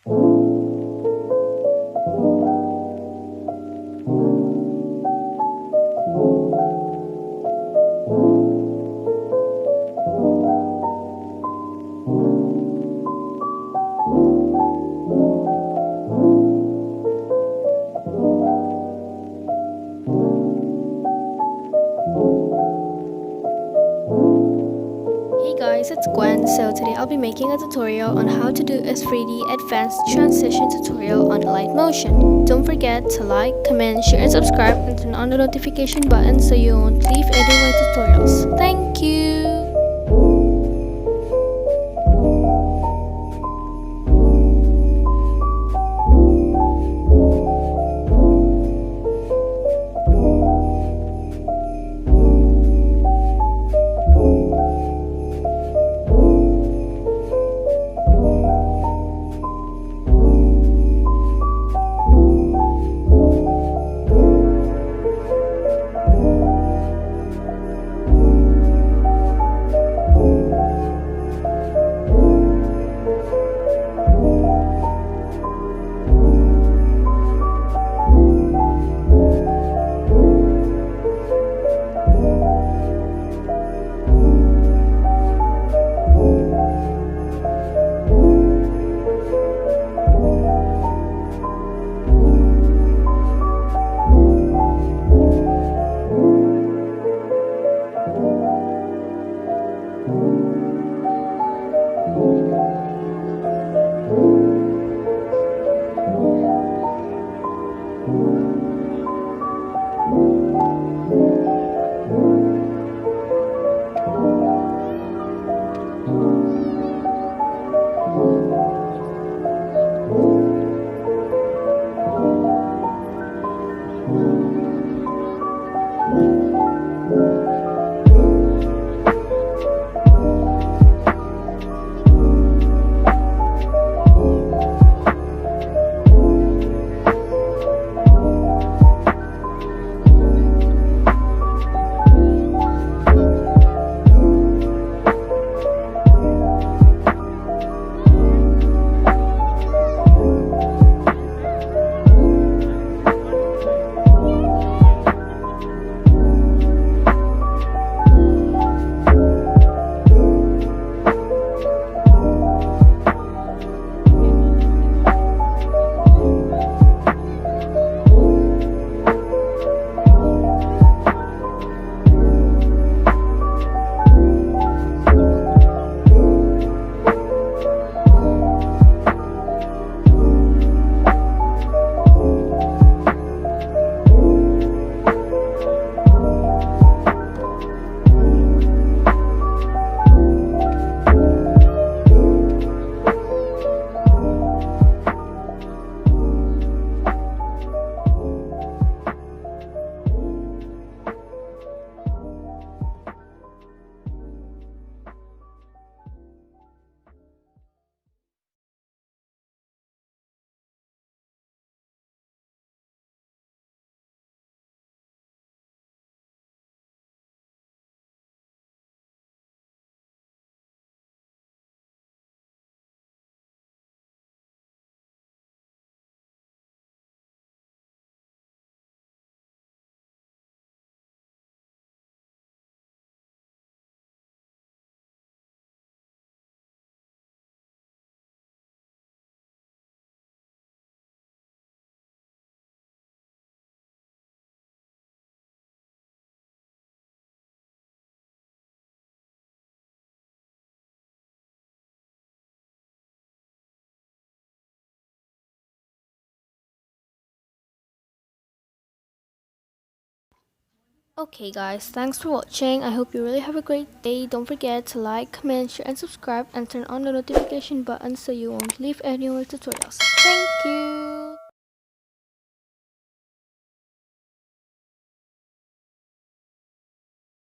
Hey guys, it's Gwen. So today I'll be making a tutorial on how to do a 3D advanced transition tutorial on Alight Motion. Don't forget to like, comment, share and subscribe and turn on the notification button so you won't leave any of my tutorials. Thank you! Okay guys, thanks for watching. I hope you really have a great day. Don't forget to like, comment, share and subscribe and turn on the notification button so you won't leave any more tutorials. Thank you!